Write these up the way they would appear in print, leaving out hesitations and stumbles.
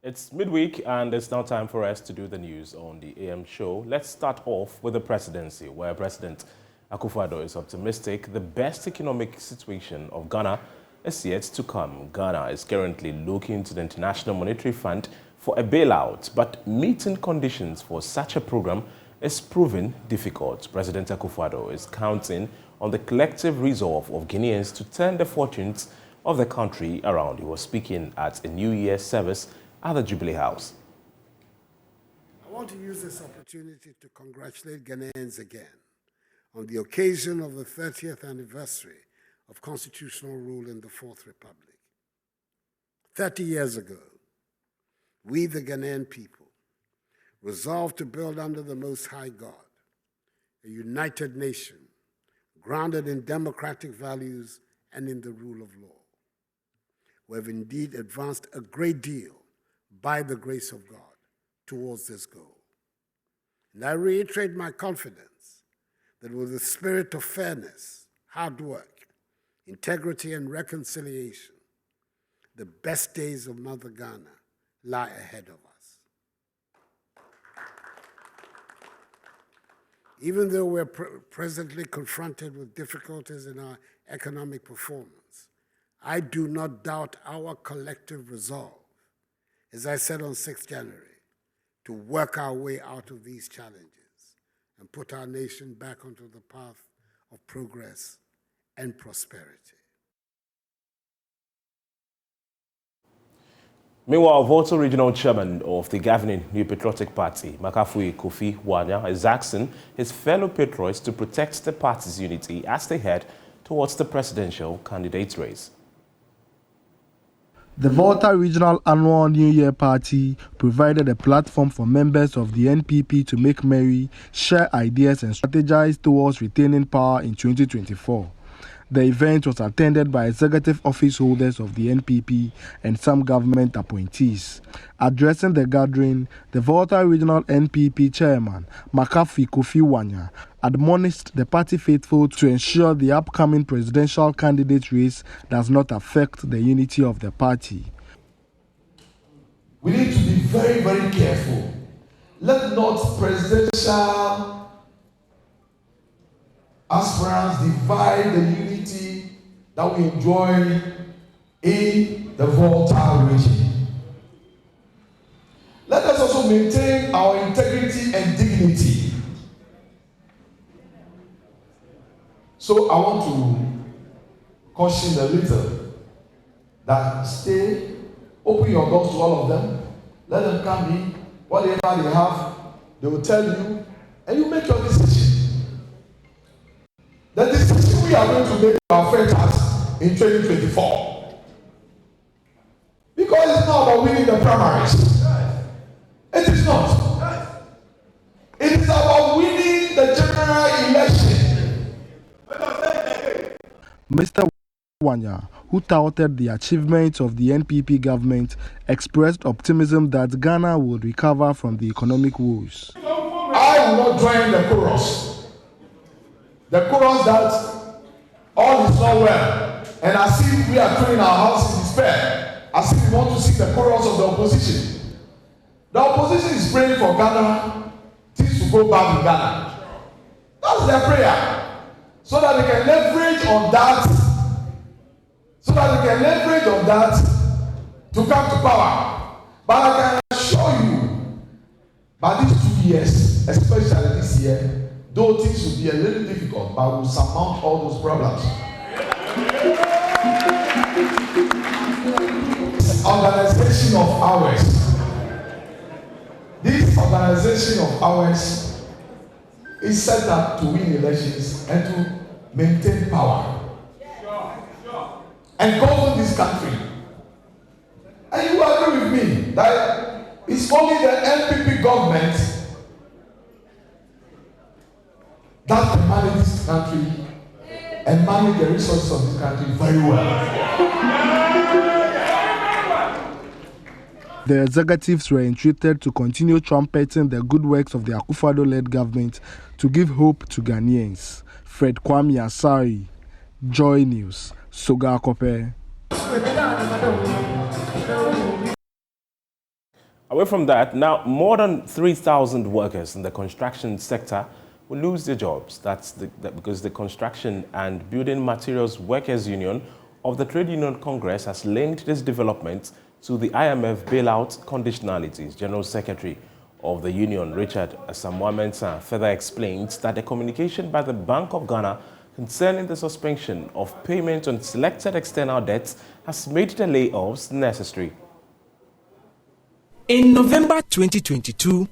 It's midweek and it's now time for us to do the news on the AM show. Let's start off with the presidency, where President Akufo-Addo is optimistic the best economic situation of Ghana is yet to come. Ghana is currently looking to the International Monetary Fund for a bailout, but meeting conditions for such a program is proving difficult. President Akufo-Addo is counting on the collective resolve of Guineans to turn the fortunes of the country around. He was speaking at a New Year service at the Jubilee House. I want to use this opportunity to congratulate Ghanaians again on the occasion of the 30th anniversary of constitutional rule in the Fourth Republic. 30 years ago, we, the Ghanaian people, resolved to build under the Most High God a united nation grounded in democratic values and in the rule of law. We have indeed advanced a great deal by the grace of God towards this goal. And I reiterate my confidence that with the spirit of fairness, hard work, integrity, and reconciliation, the best days of Mother Ghana lie ahead of us. Even though we're presently confronted with difficulties in our economic performance, I do not doubt our collective resolve, as I said on 6th January, to work our way out of these challenges and put our nation back onto the path of progress and prosperity. Meanwhile, Volta Regional Chairman of the governing New Patriotic Party, Kofi Wanya, is asking his fellow patriots to protect the party's unity as they head towards the presidential candidate race. The Volta Regional Annual New Year Party provided a platform for members of the NPP to make merry, share ideas and strategize towards retaining power in 2024. The event was attended by executive office holders of the NPP and some government appointees. Addressing the gathering, the Volta Regional NPP chairman, Kofi Wanya, admonished the party faithful to ensure the upcoming presidential candidate race does not affect the unity of the party. We need to be very, very careful. Let not presidential aspirants divide the unity that we enjoy in the Volta region. Let us also maintain our integrity and dignity. So I want to caution a little that stay, open your doors to all of them, let them come in, whatever they have, they will tell you, and you make your decision. The decision we are going to make will affect us in 2024. Because it's not about winning the primaries. It is not. It is about winning the general election. Mr. Wanya, who touted the achievements of the NPP government, expressed optimism that Ghana will recover from the economic woes. I will not join the chorus. The chorus that all is not well, and as if we are throwing our house in despair, as if we want to seek the chorus of the opposition. The opposition is praying for Ghana, things to go back in Ghana. That's their prayer, so that they can leverage on that, to come to power. But I can assure you, by these 2 years, especially this year, though things will be a little difficult, but we'll surmount all those problems. Organization of ours. This organization of ours is set up to win elections and to maintain power and govern this country. And you agree with me that it's only the NPP government that can manage this country and manage the resources of this country very well. The executives were entreated to continue trumpeting the good works of the Akufo-Addo-led government to give hope to Ghanaians. Fred Kwame Asari, Joy News, Soga Kope. Away from that, now more than 3,000 workers in the construction sector will lose their jobs. That's because the Construction and Building Materials Workers Union of the Trade Union Congress has linked this development to the IMF bailout conditionalities. General Secretary of the union, Richard Asamoah-Mensah, further explains that the communication by the Bank of Ghana concerning the suspension of payment on selected external debts has made the layoffs necessary. In November 2022,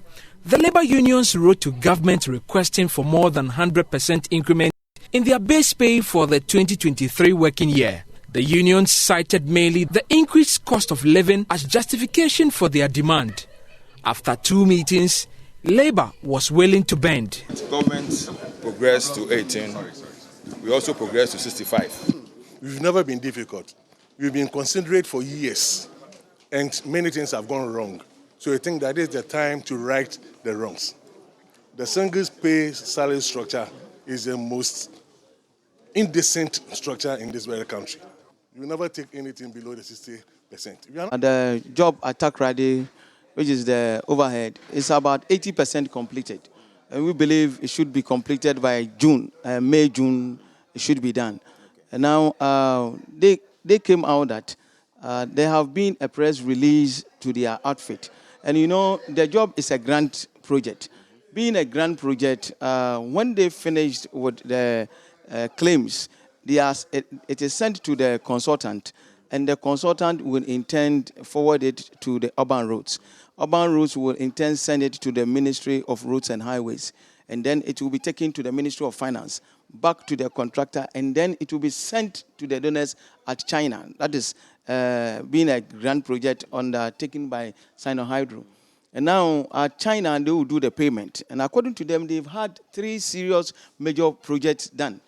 the labor unions wrote to government requesting for more than 100% increment in their base pay for the 2023 working year. The unions cited mainly the increased cost of living as justification for their demand. After 2 meetings, Labour was willing to bend. Government progressed to 18. We also progressed to 65. We've never been difficult. We've been considerate for years, and many things have gone wrong. So I think that is the time to right the wrongs. The single pay salary structure is the most indecent structure in this very country. You will never take anything below the 60%. The job at Takrady, which is the overhead, is about 80% completed. And we believe it should be completed by June, May, June, it should be done. And now they came out that there have been a press release to their outfit. And you know, the job is a grant project. Being a grant project, when they finished with the claims, it is sent to the consultant, and the consultant will intend forward it to the urban roads. Urban roads will intend send it to the Ministry of Roads and Highways, and then it will be taken to the Ministry of Finance, back to the contractor, and then it will be sent to the donors at China. That is being a grant project undertaken by Sino-Hydro. And now at China, they will do the payment. And according to them, they've had 3 serious major projects done,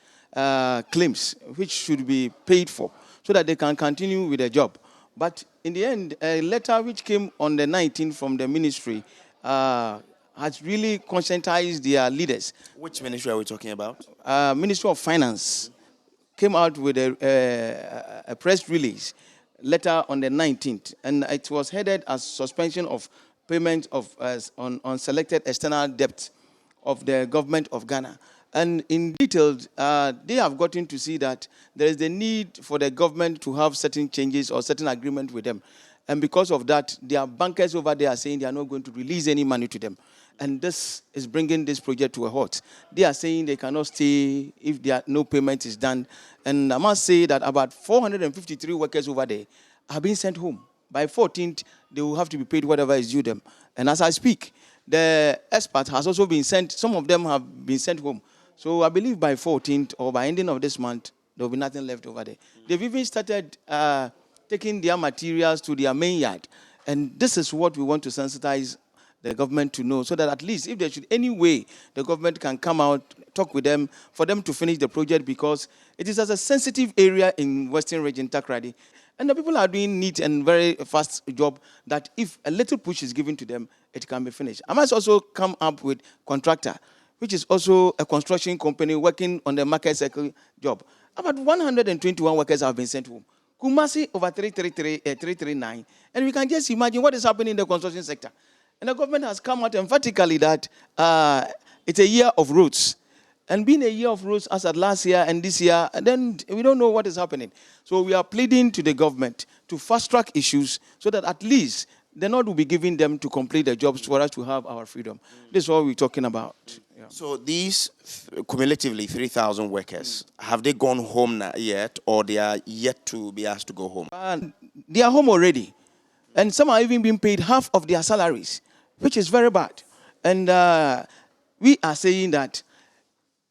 claims, which should be paid for, so that they can continue with the job. But in the end, a letter which came on the 19th from the ministry has really conscientized their leaders. Which ministry are we talking about? Ministry of Finance came out with a press release letter on the 19th, and it was headed as suspension of payment of on selected external debt of the government of Ghana. And in detail, they have gotten to see that there is the need for the government to have certain changes or certain agreement with them. And because of that, their bankers over there are saying they are not going to release any money to them. And this is bringing this project to a halt. They are saying they cannot stay if no payment is done. And I must say that about 453 workers over there are being sent home. By 14th, they will have to be paid whatever is due them. And as I speak, the expert has also been sent. Some of them have been sent home. So I believe by 14th or by ending of this month, there will be nothing left over there. They've even started taking their materials to their main yard. And this is what we want to sensitize the government to know, so that at least if there should any way, the government can come out, talk with them, for them to finish the project, because it is as a sensitive area in Western Region, Takrady. And the people are doing neat and very fast job that if a little push is given to them, it can be finished. I must also come up with contractor, which is also a construction company working on the market cycle job. About 121 workers have been sent home. Kumasi over 339. And we can just imagine what is happening in the construction sector. And the government has come out emphatically that it's a year of roads. And being a year of roads as at last year and this year, and then we don't know what is happening. So we are pleading to the government to fast-track issues so that at least the nod will be giving them to complete the jobs for us to have our freedom. This is what we're talking about. Yeah. So these cumulatively 3,000 workers, have they gone home yet, or they are yet to be asked to go home? They are home already. And some are even being paid half of their salaries, which is very bad. And we are saying that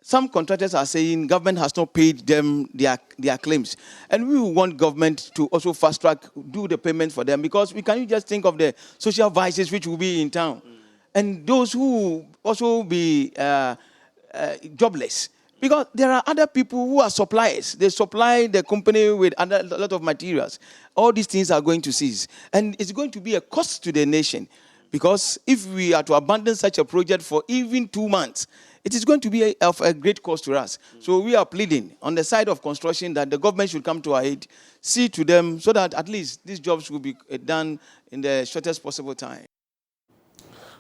some contractors are saying government has not paid them their claims. And we want government to also fast-track, do the payment for them, because we can just think of the social vices which will be in town. And those who also be jobless. Because there are other people who are suppliers. They supply the company with a lot of materials. All these things are going to cease. And it's going to be a cost to the nation. Because if we are to abandon such a project for even 2 months, it is going to be of a great cost to us. So we are pleading on the side of construction that the government should come to our aid, see to them, so that at least these jobs will be done in the shortest possible time.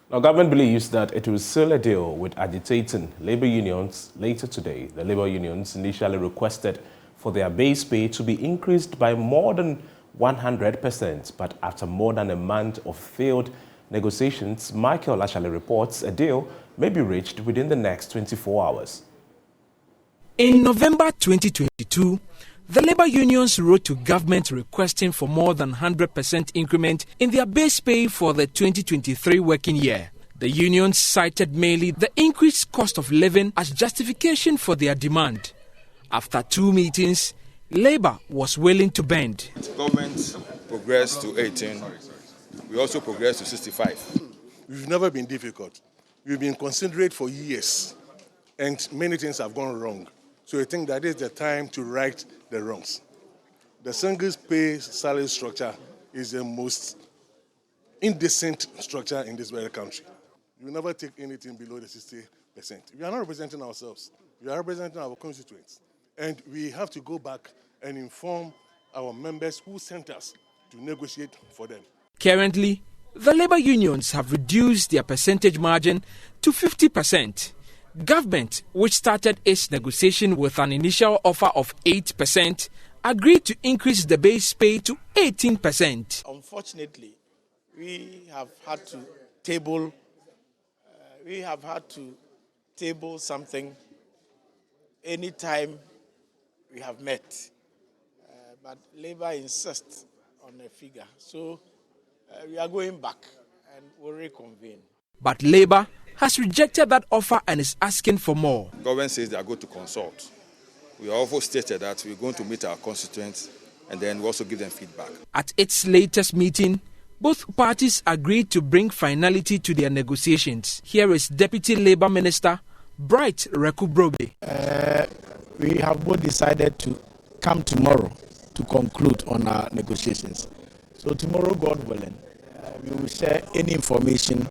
Now, government believes that it will seal a deal with agitating labor unions later today. The labor unions initially requested for their base pay to be increased by more than 100%, but after more than a month of failed negotiations, Michael Ashale reports a deal may be reached within the next 24 hours. In November 2022, the labor unions wrote to government requesting for more than 100% increment in their base pay for the 2023 working year. The unions cited mainly the increased cost of living as justification for their demand. After 2 meetings, Labour was willing to bend. Government progressed to 18. We also progressed to 65. We've never been difficult. We've been considerate for years, and many things have gone wrong. So I think that is the time to right the wrongs. The single pay salary structure is the most indecent structure in this very country. We will never take anything below the 60%. We are not representing ourselves. We are representing our constituents. And we have to go back and inform our members who sent us to negotiate for them. Currently, the labor unions have reduced their percentage margin to 50%. Government, which started its negotiation with an initial offer of 8%, agreed to increase the base pay to 18%. Unfortunately, we have had to table something anytime we have met, but Labour insists on a figure. So we are going back and we'll reconvene. But Labour has rejected that offer and is asking for more. Government says they are going to consult. We also stated that we're going to meet our constituents and then we also give them feedback. At its latest meeting, both parties agreed to bring finality to their negotiations. Here is Deputy Labour Minister Bright Rekubrobe. We have both decided to come tomorrow to conclude on our negotiations. So tomorrow, God willing, we will share any information,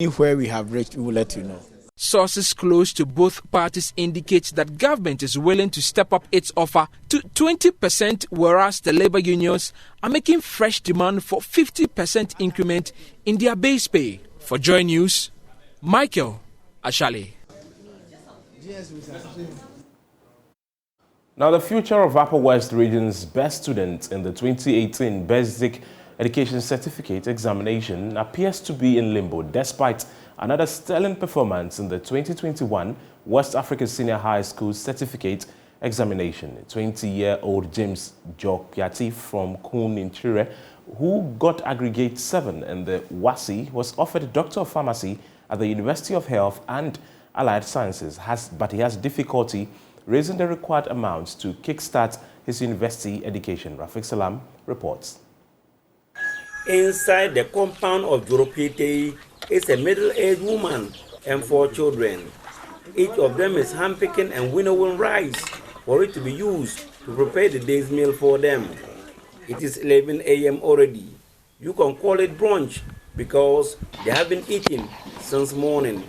anywhere we have reached, we will let you know. Sources close to both parties indicate that government is willing to step up its offer to 20%, whereas the labor unions are making fresh demand for 50% increment in their base pay. For Joy News, Michael Ashale. Now, the future of Upper West Region's best students in the 2018 Basic Education Certificate examination appears to be in limbo despite another sterling performance in the 2021 West Africa Senior High School Certificate examination. 20-year-old James Jokpiati from Kun in Chire, who got aggregate 7 in the WASI, was offered a Doctor of Pharmacy at the University of Health and Allied Sciences, but he has difficulty raising the required amounts to kickstart his university education. Rafik Salam reports. Inside the compound of Joropete is a middle-aged woman and 4 children. Each of them is handpicking and winnowing rice for it to be used to prepare the day's meal for them. It is 11 a.m. already. You can call it brunch because they have been eating since morning.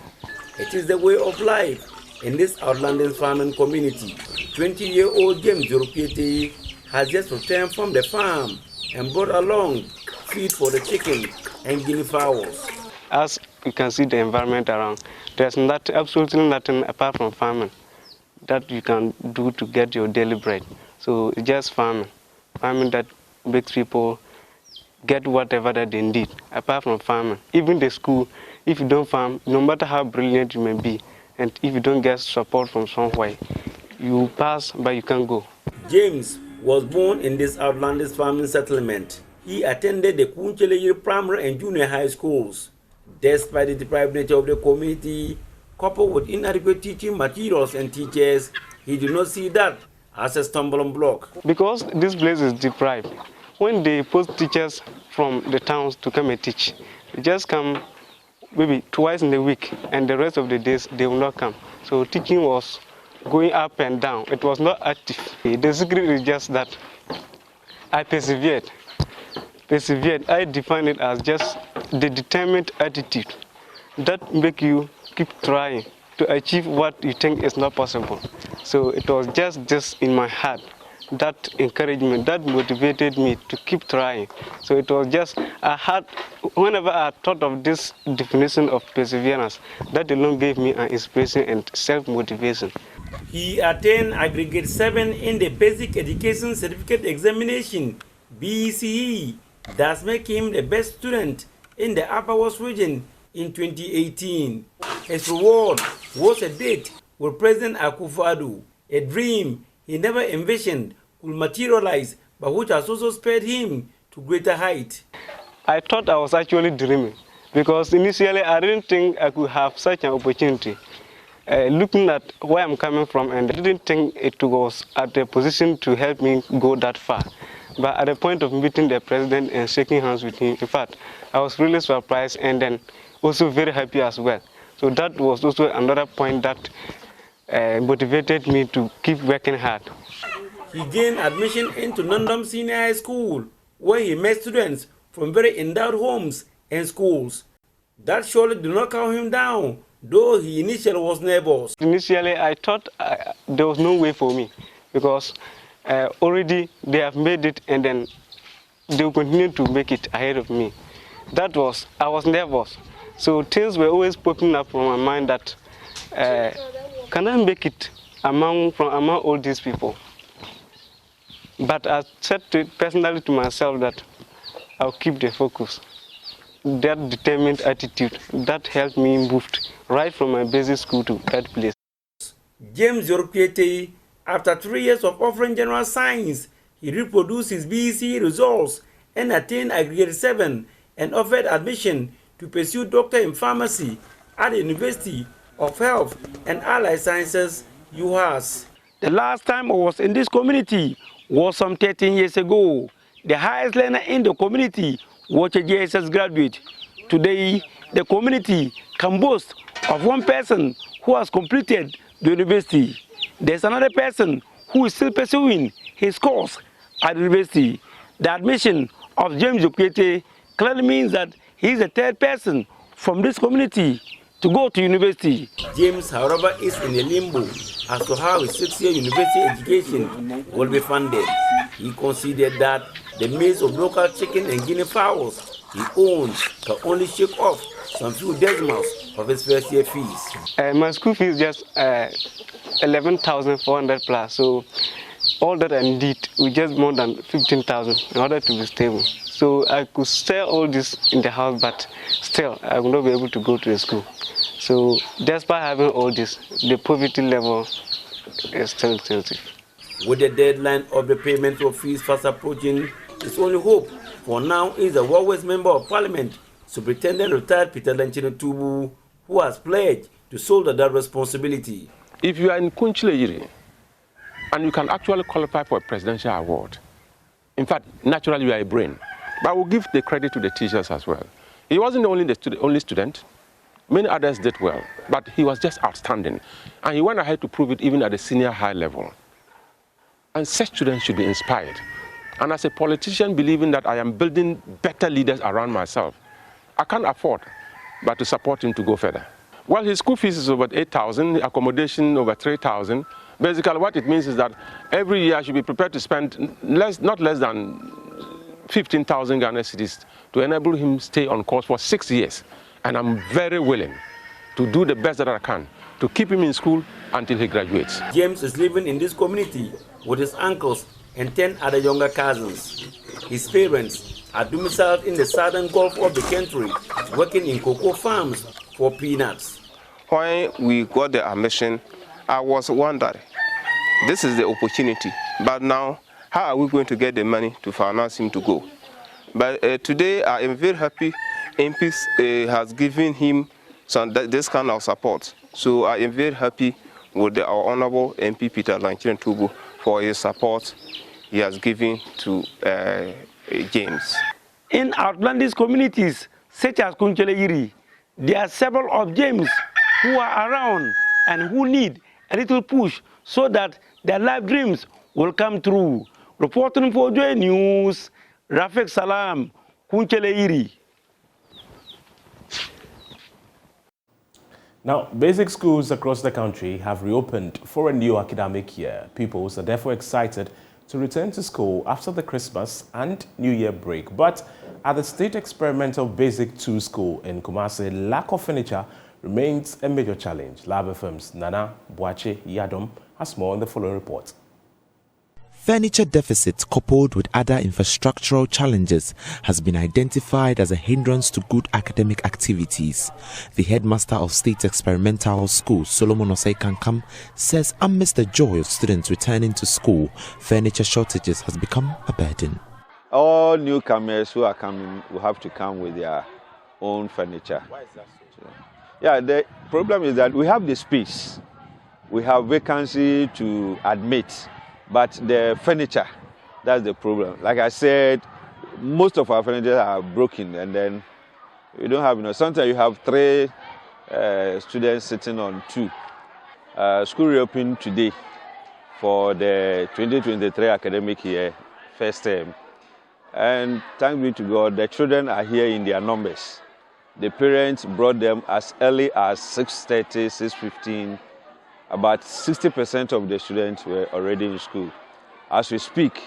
It is the way of life in this outlanding farming community. 20-year-old James Joropete has just returned from the farm and brought along feed for the chicken and guinea fowls. As you can see the environment around, there's absolutely nothing apart from farming that you can do to get your daily bread. So it's just farming that makes people get whatever that they need apart from farming. Even the school, if you don't farm, no matter how brilliant you may be, and if you don't get support from somewhere, you pass but you can't go. James was born in this outlandish farming settlement. He attended the Kunchele primary and junior high schools. Despite the deprived nature of the community, coupled with inadequate teaching materials and teachers, he did not see that as a stumbling block. Because this place is deprived. When they post teachers from the towns to come and teach, they just come maybe twice in a week, and the rest of the days they will not come. So teaching was going up and down. It was not active. The secret is just that I persevered. I define it as just the determined attitude that make you keep trying to achieve what you think is not possible. So it was just this in my heart that encouragement, that motivated me to keep trying. So it was just, whenever I thought of this definition of perseverance, that alone gave me an inspiration and self-motivation. He attained aggregate 7 in the Basic Education Certificate Examination, BCE, thus making him the best student in the Upper West region in 2018. His reward was a date with President Akufo-Addo, a dream he never envisioned could materialize, but which has also spurred him to greater height. I thought I was actually dreaming, because initially I didn't think I could have such an opportunity. Looking at where I'm coming from, and I didn't think it was at a position to help me go that far. But at the point of meeting the president and shaking hands with him, in fact, I was really surprised and then also very happy as well. So that was also another point that motivated me to keep working hard. He gained admission into Nondom Senior High School, where he met students from very endowed homes and schools. That surely did not calm him down, though he initially was nervous. Initially, I thought there was no way for me, because already they have made it and then they will continue to make it ahead of me. I was nervous. So things were always popping up from my mind that, can I make it among all these people? But I said personally to myself that I'll keep the focus. That determined attitude, that helped me move right from my basic school to that place. James Yorpiete, after 3 years of offering general science, he reproduced his BEC results and attained aggregate 7 and offered admission to pursue doctor in pharmacy at the University of Health and Allied Sciences, UHAS. The last time I was in this community was some 13 years ago. The highest learner in the community was a JSS graduate. Today, the community can boast of one person who has completed the university. There's another person who is still pursuing his course at the university. The admission of James Yorpiete clearly means that he is the third person from this community to go to university. James, however, is in a limbo as to how his 6-year university education will be funded. He considered that the maze of local chicken and guinea fowls he owns can only shake off some few decimals of his first year fees. My school fees is just 11,400 plus, so all that I need was just more than 15,000 in order to be stable. So I could sell all this in the house, but still I will not be able to go to the school. So despite having all this, the poverty level is still sensitive. With the deadline of the payment of fees fast approaching, his only hope for now is the West Member of Parliament, Superintendent retired Peter Tubu, who has pledged to shoulder that responsibility. If you are in Kunchile and you can actually qualify for a presidential award, in fact, naturally you are a brain, but I will give the credit to the teachers as well. He wasn't only the only student. Many others did well, but he was just outstanding. And he went ahead to prove it even at the senior high level. And such students should be inspired. And as a politician, believing that I am building better leaders around myself, I can't afford but to support him to go further. Well, his school fees is over 8,000, accommodation over 3,000. Basically, what it means is that every year I should be prepared to spend not less than 15,000 Ghana cedis to enable him stay on course for 6 years. And I'm very willing to do the best that I can to keep him in school until he graduates. James is living in this community with his uncles and 10 other younger cousins. His parents are domiciled in the southern Gulf of the country, working in cocoa farms for peanuts. When we got the admission, I was wondering, this is the opportunity, but now how are we going to get the money to finance him to go? But today I am very happy MP has given him this kind of support. So I am very happy with our Honorable MP Peter Tubu for his support he has given to James. In outlandish communities such as Kunchele, there are several of James who are around and who need a little push so that their life dreams will come true. Reporting for Joy News, Rafik Salam, Kunchele. Now, basic schools across the country have reopened for a new academic year. Pupils are therefore excited to return to school after the Christmas and New Year break. But at the State Experimental Basic 2 School in Kumasi, lack of furniture remains a major challenge. Lab FM's Nana Boache Yadom has more in the following report. Furniture deficits coupled with other infrastructural challenges has been identified as a hindrance to good academic activities. The headmaster of State Experimental School, Solomon Osei Kankam, says amidst the joy of students returning to school, furniture shortages has become a burden. All newcomers who are coming will have to come with their own furniture. Why is that so? Yeah, the problem is that we have the space. We have vacancy to admit. But the furniture, that's the problem. Like I said, most of our furniture are broken, and then you don't have, sometimes you have 3 students sitting on 2. School reopened today for the 2023 academic year, first term. And thanks be to God, the children are here in their numbers. The parents brought them as early as 6:30, 6:15. About 60% of the students were already in school. As we speak,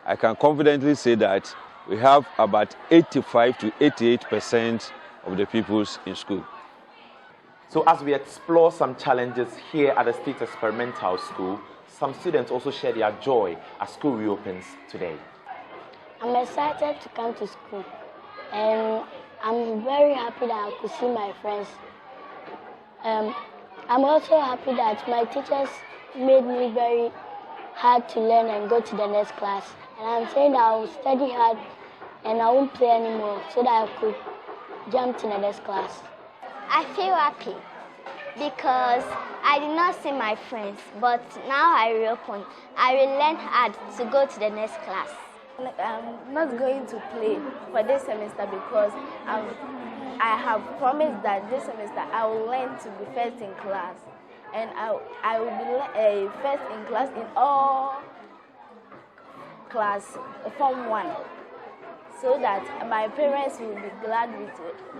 I can confidently say that we have about 85 to 88% of the pupils in school. So as we explore some challenges here at the State Experimental School, some students also share their joy as school reopens today. I'm excited to come to school, and I'm very happy that I could see my friends. I'm also happy that my teachers made me very hard to learn and go to the next class. And I'm saying that I will study hard and I won't play anymore so that I could jump to the next class. I feel happy because I did not see my friends, but now I reopen. I will learn hard to go to the next class. I'm not going to play for this semester because I have promised that this semester I will learn to be first in class, and I will be first in class in all class Form 1, so that my parents will be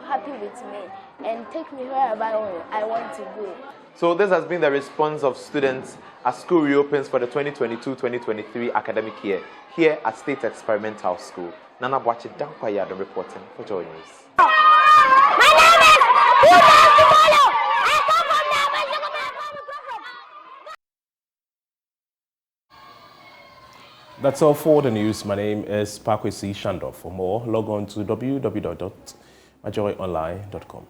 happy with me and take me wherever I want to go. So this has been the response of students as school reopens for the 2022-2023 academic year here at State Experimental School. Nana Boache Dankwa reporting for Joy News. That's all for the news. My name is Paa Kwasi Schandorf. For more, log on to www.majoyonline.com.